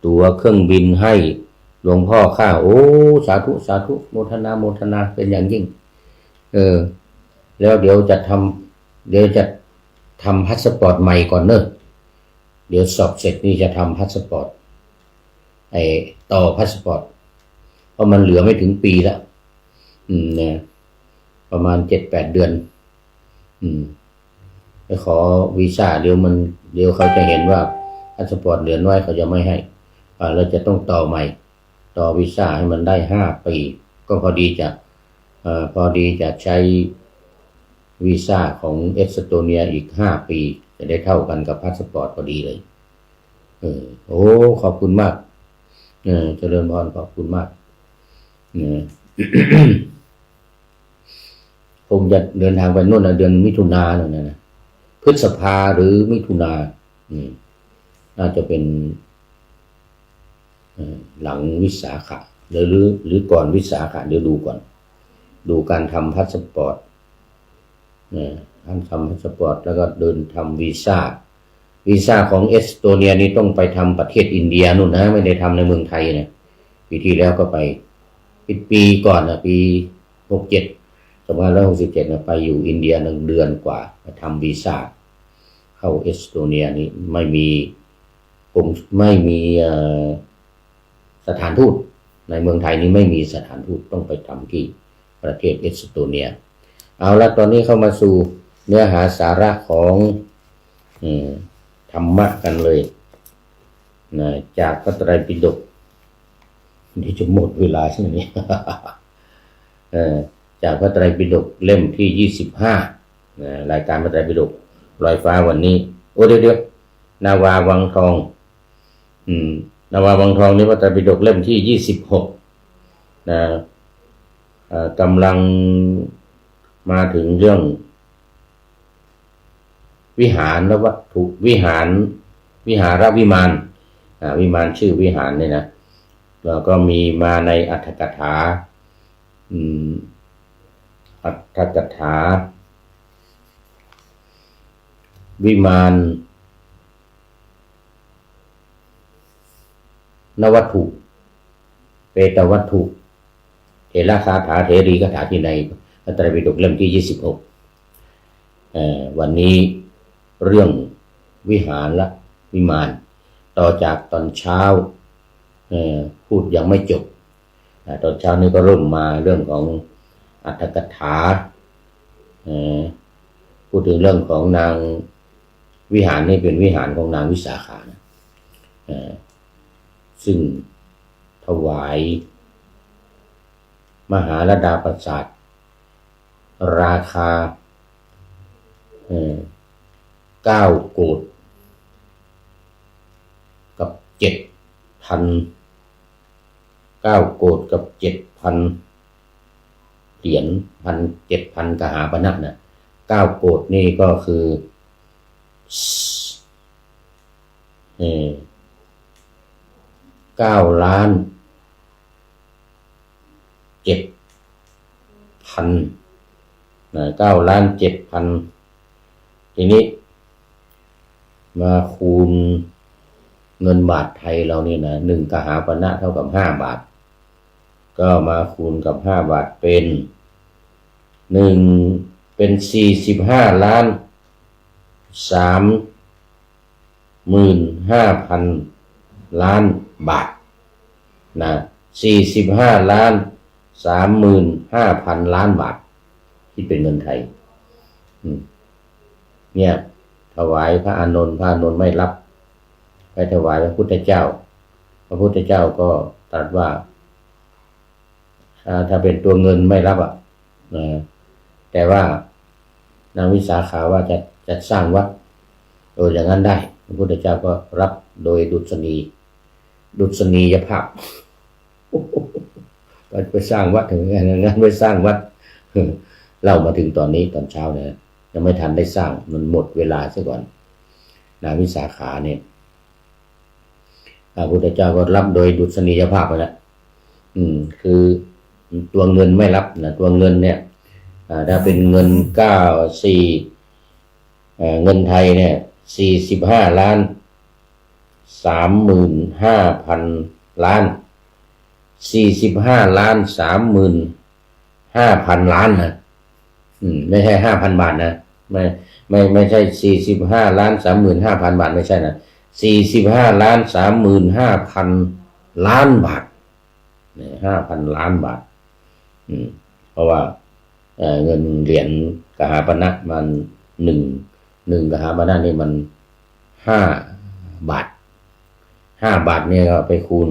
ตั๋วเครื่องบินให้หลวงพ่อข้าโอ้สาธุโมทนาเป็นอย่างยิ่งแล้วเดี๋ยวจะทำพาสปอร์ตใหม่ก่อนเนอะเดี๋ยวสอบเสร็จนี่จะทำพาสปอร์ตต่อพาสปอร์ตเพราะมันเหลือไม่ถึงปีแล้วเนี่ยประมาณ 7-8 เดือนไปขอวีซ่าเดี๋ยวเขาจะเห็นว่าพาสปอร์ตเหลือน้อยเขาจะไม่ให้เราจะต้องต่อใหม่ต่อวีซ่าให้มันได้5 ปีก็พอดีจะใช้วีซ่าของเอสโตเนียอีก5 ปีจะได้เท่ากันกับพาสปอร์ตพอดีเลยโอ้ขอบคุณมากเจริญพรขอบคุณมาก ผมจะเดินทางไปโน่นนะเดือนมิถุนาเนี่ยนะพฤษภาหรือมิถุนาน่าจะเป็นหลังวิสาขะหรือก่อนวิสาขะเดี๋ยวดูก่อนดูการทำพาสปอร์ตการทำพาสปอร์ตแล้วก็เดินทำวีซ่าของเอสโตเนียนี่ต้องไปทำประเทศอินเดียนู่นนะไม่ได้ทำในเมืองไทยนะปีที่แล้วก็ไปปีก่อนนะปี2567นะไปอยู่อินเดีย1 เดือนกว่าไปทำวีซ่าเข้าเอสโตเนียนี่ไม่มีสถานทูตในเมืองไทยนี้ไม่มีสถานทูตต้องไปทำที่ประเทศเอสโตเนียเอาละตอนนี้เข้ามาสู่เนื้อหาสาระของธรรมะกันเลยนะจากพระไตรปิฎกนี่จะหมดเวลาใช่ไหม จากพระไตรปิฎกเล่มที่25รายการพระไตรปิฎกลอยฟ้าวันนี้โอ้เดี๋ยวนาวาวังทองนาวาวังทองนี่พระไตรปิฎกเล่มที่26นะกำลังมาถึงเรื่องวิหารและวัตถุวิหารวิมานวิมานชื่อวิหารเนี่ยนะแล้วก็มีมาในอัตถกถาวิมานนวัตถุเปตวัตถุเถระคาถาเถรีคาถาที่ในพระไตรปิฎกเล่มที่26วันนี้เรื่องวิหารและวิมานต่อจากตอนเช้าพูดยังไม่จบตอนเช้านี้ก็เริ่มมาเรื่องของอัตถกถาพูดถึงเรื่องของนางวิหารนี่เป็นวิหารของนางวิสาขานะซึ่งถวายมหาลดาปราสาทราคา9 โกฏกับ 7,000 9 โกฏกับ 7,000 เหรียญ7,000 กหาปณะนะ9 โกฏนี่ก็คือ9,700,000นะ9,700,000ทีนี้มาคูณเงินบาทไทยเรานี่นะ1 กหาปณะเท่ากับ5 บาทก็มาคูณกับ5 บาทเป็น45,350,000 ล้านบาทนะ45,350,000 ล้านบาทที่เป็นเงินไทยเนี่ยถวายพระอานนท์ไม่รับไปถวายพระพุทธเจ้าพระพุทธเจ้าก็ตรัสว่าถ้าเป็นตัวเงินไม่รับแต่ว่านางวิสาขาว่าจะสร้างวัดอย่างนั้นได้พระพุทธเจ้าก็รับโดยดุษณียภาพไปสร้างวัดถึงงั้นไปสร้างวัดเล่ามาถึงตอนนี้ตอนเช้าเนี่ยยังไม่ทันได้สร้างมันหมดเวลาซะก่อนนางวิสาขาเนี่ยพระพุทธเจ้าก็รับโดยดุษณียภาพไปแล้วคือตัวเงินไม่รับนะตัวเงินเนี่ยถ้าเป็นเงินเงินไทยเนี่ย45,35,000 ล้าน45,35,000 ล้านนะไม่ใช่ 5,000 บาทนะไม่ใช่45,35,000 บาทไม่ใช่นะ45,35,000 ล้านบาท5,000 ล้านบาทเพราะว่าเงินเหรียญกหาปณะมัน1 กหาปณะนี่มัน5 บาท5 บาทเนี่ยก็ไปคูณ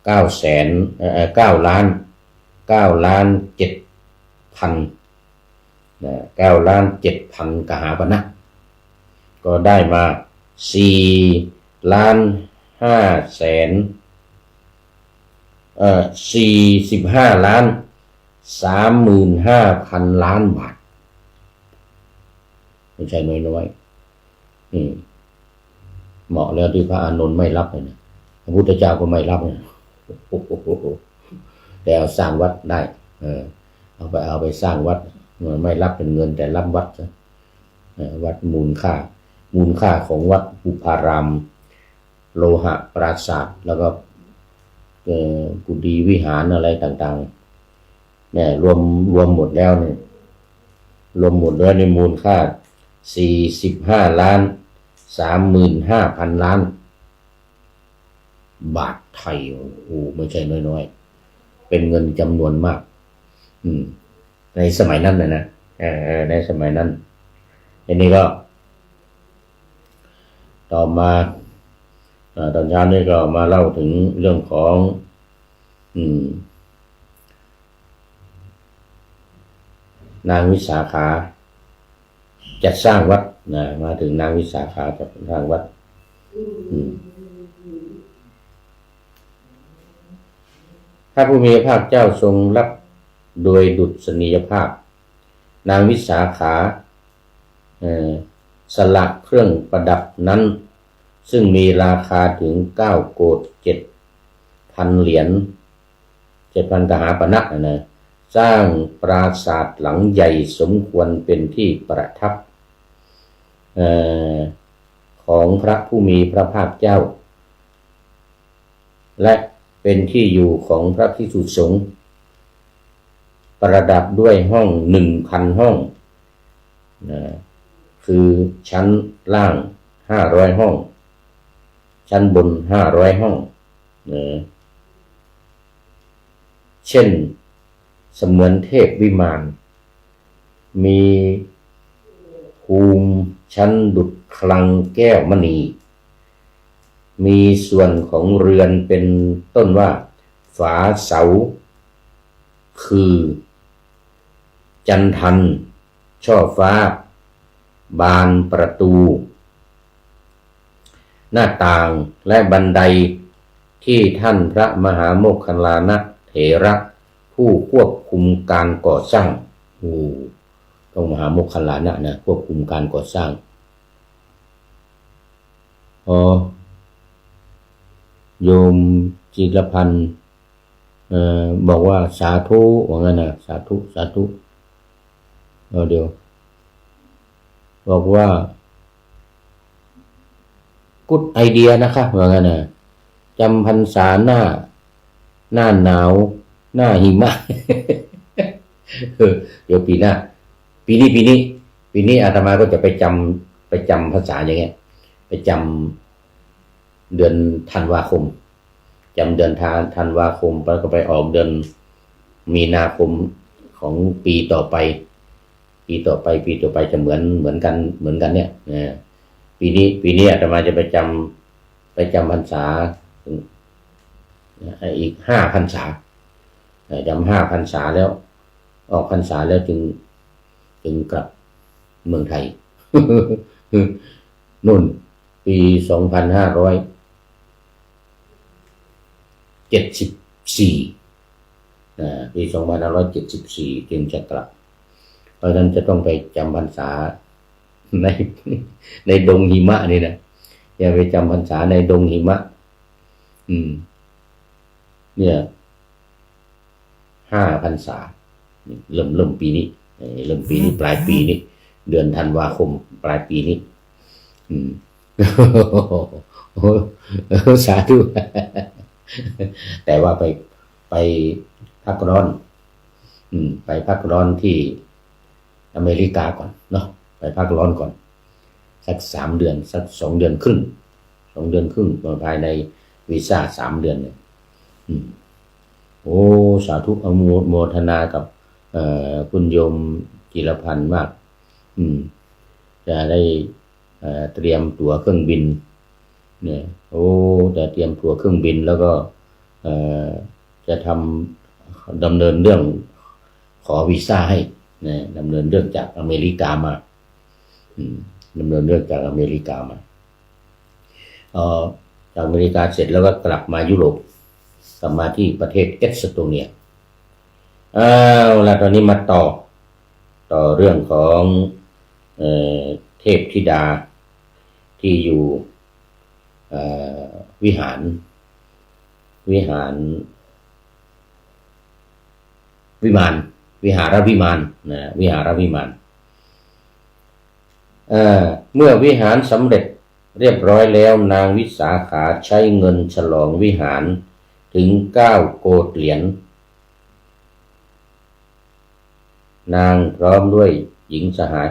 9,700,000 9,700,000 กหาปณะก็ได้มา45,350,000 35,000 ล้านบาทไม่ใช่น้อยๆเหมาะแล้วที่พระอานนท์ไม่รับเลยนะพระพุทธเจ้าก็ไม่รับนะแต่เอาสร้างวัดได้เอาไปสร้างวัดไม่รับเป็นเงินแต่รับวัดวัดมูลค่าของวัดอุปารามโลหะปราสาทแล้วก็กุฏิวิหารอะไรต่างๆเนี่ยรวมหมดแล้วเนี่ยในมูลค่า45,35,000 ล้านบาทไทยโอ้ไม่ใช่น้อยๆเป็นเงินจำนวนมากในสมัยนั้นนะในสมัยนั้นอันนี้ก็ต่อมาตอนเช้านี้ก็มาเล่าถึงเรื่องของนางวิสาขาจะสร้างวัดมาถึงนางวิสาขาจะสร้างวัดพระผู้มีพระภาคเจ้าทรงรับโดยดุษณียภาพนางวิสาขาสละเครื่องประดับนั้นซึ่งมีราคาถึง9 โกฏ 7,000 เหรียญ 7,000 กหาปณะนะสร้างปราสาทหลังใหญ่สมควรเป็นที่ประทับของพระผู้มีพระภาคเจ้าและเป็นที่อยู่ของพระภิกษุสงฆ์ประดับด้วยห้อง 1,000 ห้องคือชั้นล่าง500 ห้องชั้นบน500 ห้องเช่นเสมือนเทพวิมานมีภูมิชั้นดุจคลังแก้วมณีมีส่วนของเรือนเป็นต้นว่าฝาเสาคือจันทันช่อฟ้าบานประตูหน้าต่างและบันไดที่ท่านพระมหาโมคคัลลานะเถระผู้ควบคุมการก่อสร้างต้องมหาโมคคัลลานะนะควบคุมการก่อสร้างโยมจิรพันธ์บอกว่าสาธุว่างั้นนะสาธุเดี๋ยวบอกว่ากุดไอเดียนะคะว่างั้นนะจำพรรษาหน้าหนาวหน้าหิมะ เดี๋ยวปีนี้อาตมาก็จะไปจำภาษาอย่างเงี้ยไปจำเดือนธันวาคมจำเดือนธันวาคมแล้วก็ไปออกเดือนมีนาคมของปีต่อไปจะเหมือนกันเนี่ยปีนี้อาตมาจะไปจำพรรษาอีก5 พรรษาจำ5 พรรษาแล้วออกพรรษาแล้วจึงกลับเมืองไทย นู่นปี2574ปี2574จึงจะกลับเพราะฉะนั้นจะต้องไปจำพรรษาในดงหิมะนี่นะอย่าไปจำพรรษาในดงหิมะเนี่ย5 พรรษาเริ่มปีนี้ปลายปีนี้เดือนธันวาคมปลายปีนี้สาธุแต่ว่าไปพักร้อนไปพักร้อนที่อเมริกาก่อนเนาะไปพักร้อนก่อนสัก3 เดือนสัก2 เดือนครึ่งภายในวีซ่า3 เดือนเนี่ยโอ้สาธุอนุโมทนากับคุณโยมจิรพันธ์มากจะได้เตรียมตั๋วเครื่องบินเนี่ยจะเตรียมตั๋วเครื่องบินแล้วก็จะดำเนินเรื่องขอวีซ่าให้นะดำเนินเรื่องจากอเมริกามาจากอเมริกามาจากอเมริกาเสร็จแล้วก็กลับมายุโรปกลับมาที่ประเทศเอสโตเนีย แล้วตอนนี้มาต่อเรื่องของเทพธิดาที่อยู่วิหารวิหารวิมานวิหารวิมานนะวิหารวิมานเมื่อวิหารสำเร็จเรียบร้อยแล้วนางวิสาขาใช้เงินฉลองวิหารถึง9 โกฏเหรียญนางพร้อมด้วยหญิงสหาย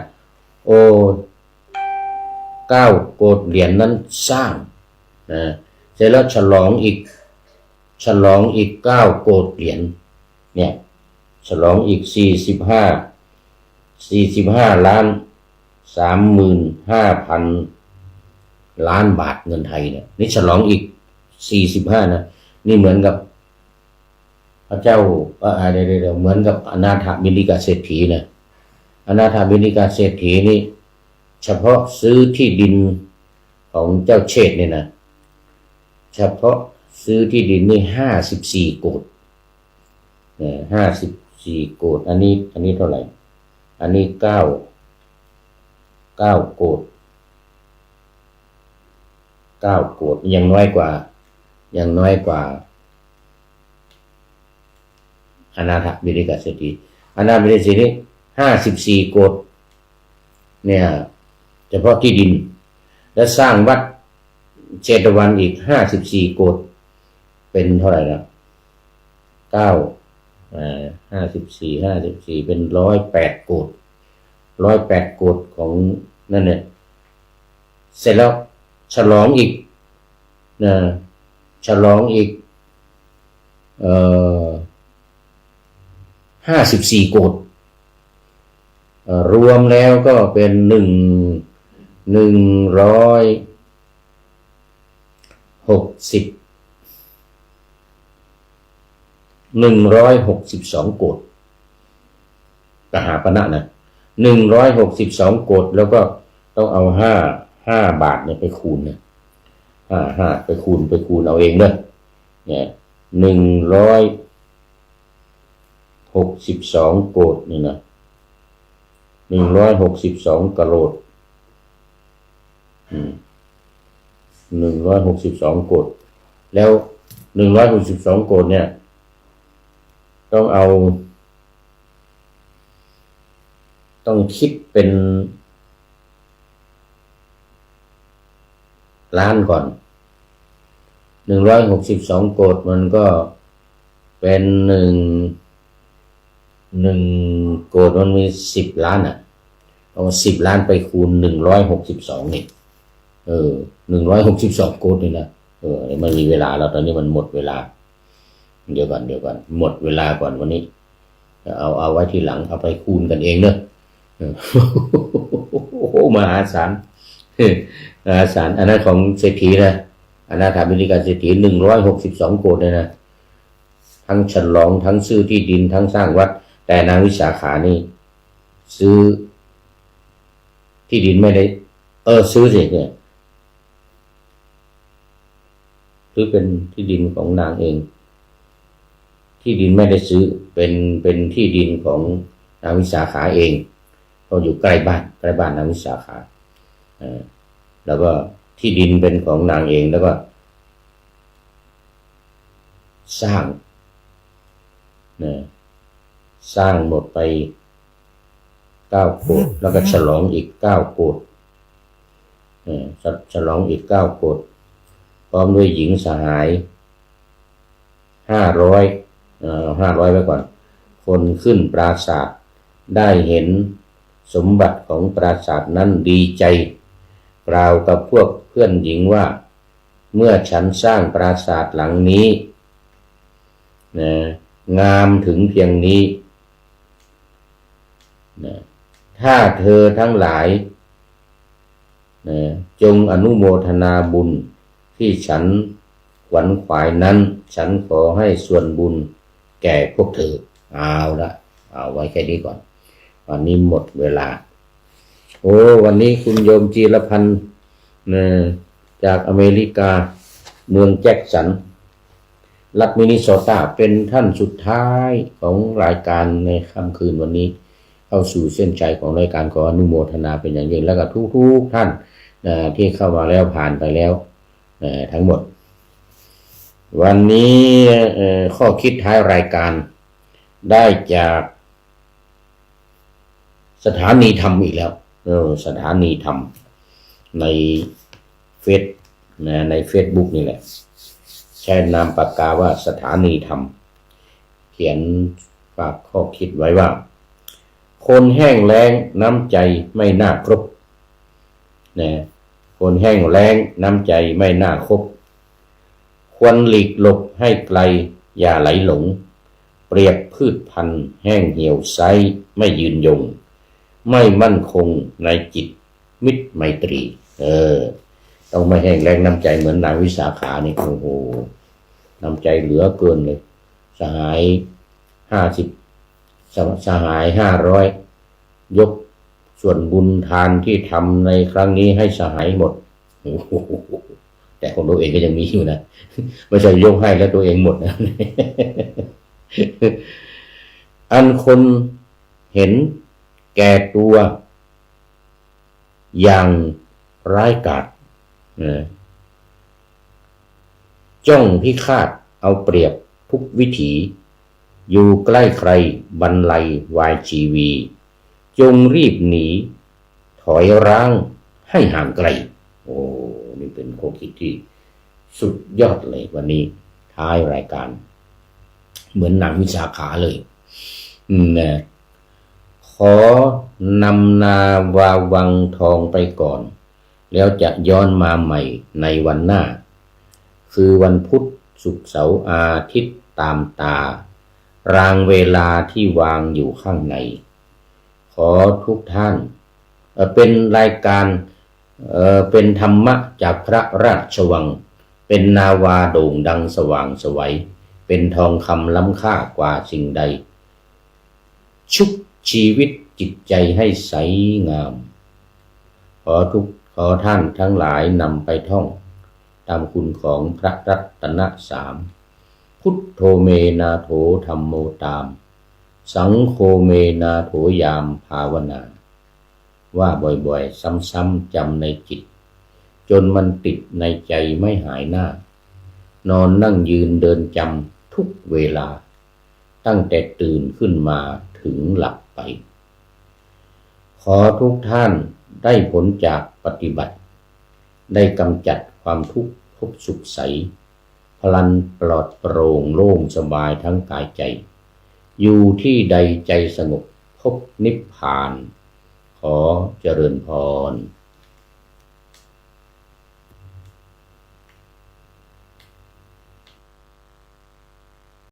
9 โกฏเหรียญนั้นสร้างเสร็จแล้วฉลองอีก9 โกฏเหรียญเนี่ยฉลองอีก45,35,000 ล้านบาทเงินไทยเนี่ยนี่ฉลองอีก45นะนี่เหมือนกับพระเจ้าเดี๋ยวเหมือนกับอนาถบิณฑิกาเศรษฐีนะอนาถบิณฑิกาเศรษฐีนี่เฉพาะซื้อที่ดินของเจ้าเชษฐ์เนี่ยนะเฉพาะซื้อที่ดินนี่54 โกฏ54 โกฏอันนี้เท่าไหร่อันนี้9 โกฏ9 โกฏยังน้อยกว่าอนาถบิณฑิกาเศรษฐีอนาถบิณฑิกาเศรษฐี54 โกฏเนี่ยเฉพาะที่ดินและสร้างวัดเชตวันอีก54 โกฏเป็นเท่าไหร่นะ54เป็น108 โกฏ108 โกฏของนั่นเนี่ยเสร็จแล้วฉลองอีก54 โกฏรวมแล้วก็เป็น162 โกฏกหาปณะนะ162 โกฏแล้วก็ต้องเอา5 บาทเนี่ยไปคูณเนี่ย5ไปคูณเอาเองเด้อเนี่ย162 โกฏนี่นะ162 กะโหลด162 โกฏแล้ว162 โกฏเนี่ยต้องคิดเป็นล้านก่อน162 โกฏมันก็เป็น1 โกฏมันมี10 ล้านเอา10 ล้านไปคูณ162นี่162 โกฏนี่นะมันมีเวลาแล้วตอนนี้มันหมดเวลาเดี๋ยวก่อนหมดเวลาก่อนวันนี้เอาไว้ทีหลังเอาไปคูณกันเองเนอะโอ้โหมหาศาลอันนั้นของเศรษฐีนะอนาถบิณฑิกาเศรษฐี162 โกฏเลยนะทั้งฉลองทั้งซื้อที่ดินทั้งสร้างวัดแต่นางวิสาขานี่ซื้อที่ดินไม่ได้ซื้อสิเนี่ยซื้อเป็นที่ดินของนางเองที่ดินไม่ได้ซื้อเป็นที่ดินของนางวิสาขาเองเขาอยู่ใกล้บ้านนางวิสาขาแล้วก็ที่ดินเป็นของนางเองแล้วก็สร้างหมดไป9 โกฏแล้วก็ฉลองอีก9 โกฏฉลองอีก9 โกฏพร้อมด้วยหญิงสหาย500ไว้ก่อนคนขึ้นปราสาทได้เห็นสมบัติของปราสาทนั้นดีใจกล่าวกับพวกเพื่อนหญิงว่าเมื่อฉันสร้างปราสาทหลังนี้งามถึงเพียงนี้ถ้าเธอทั้งหลายจงอนุโมทนาบุญที่ฉันขวนขวายนั้นฉันขอให้ส่วนบุญแก่พวกเธอเอาไว้แค่นี้ก่อนวันนี้หมดเวลาวันนี้คุณโยมจีรพันธ์จากอเมริกาเมืองแจ็คสัน รัฐมินนิโซตาเป็นท่านสุดท้ายของรายการในค่ำคืนวันนี้เข้าสู่เส้นชัยของรายการขออนุโมทนาเป็นอย่างยิ่งแล้วก็ทุกท่านที่เข้ามาแล้วผ่านไปแล้วทั้งหมดวันนี้ข้อคิดท้ายรายการได้จากสถานีธรรมอีกแล้วสถานีธรรมในเฟซบุ๊กนี่แหละใช้นามปากกาว่าสถานีธรรมเขียนฝากข้อคิดไว้ว่าคนแห้งแล้งน้ำใจไม่น่าครบคนแห้งแล้งน้ำใจไม่น่าคบควรหลีกหลบให้ไกลอย่าไหลหลงเปรียบพืชพันธุ์แห้งเหี่ยวไซไม่ยืนยงไม่มั่นคงในจิตมิตรไมตรีต้องไม่แห้งแล้งน้ำใจเหมือนนางวิสาขานี่โอ้โหน้ำใจเหลือเกินเลยสหาย50สหาย500ยกส่วนบุญทานที่ทำในครั้งนี้ให้สหายหมดโอ้โหแต่ของตัวเองก็ยังมีอยู่นะไม่ใช่ยกให้แล้วตัวเองหมดนะ อันคนเห็นแก่ตัวอย่างร้ายกาจจ้องพิฆาตเอาเปรียบทุกวิถีอยู่ใกล้ใครบรรลัยวายชีวีจงรีบหนีถอยร้างให้ห่างไกลโอ้นี่เป็นข้อคิดที่สุดยอดเลยวันนี้ท้ายรายการเหมือนนางวิสาขาเลยขอนำนาวาวังทองไปก่อนแล้วจะย้อนมาใหม่ในวันหน้าคือวันพุธศุกร์เสาร์อาทิตย์ตามตารางเวลาที่วางอยู่ข้างในขอทุกท่านเป็นรายการเป็นธรรมะจากพระราชวังเป็นนาวาโด่งดังสว่างไสวเป็นทองคำล้ำค่ากว่าสิ่งใดชุบชีวิตจิตใจให้ใสงามขอท่านทั้งหลายนำไปท่องตามคุณของพระรัตนสามพุทโธเมนาโถธัมโมตามสังโฆเมนาโถยามภาวนาว่าบ่อยๆซ้ำๆจำในจิตจนมันติดในใจไม่หายหน้านอนนั่งยืนเดินจำทุกเวลาตั้งแต่ตื่นขึ้นมาถึงหลับไปขอทุกท่านได้ผลจากปฏิบัติได้กำจัดความทุกข์พบสุขใสพลันปลอดโปร่งโล่งสบายทั้งกายใจอยู่ที่ใดใจสงบพบนิพพานขอเจริญพร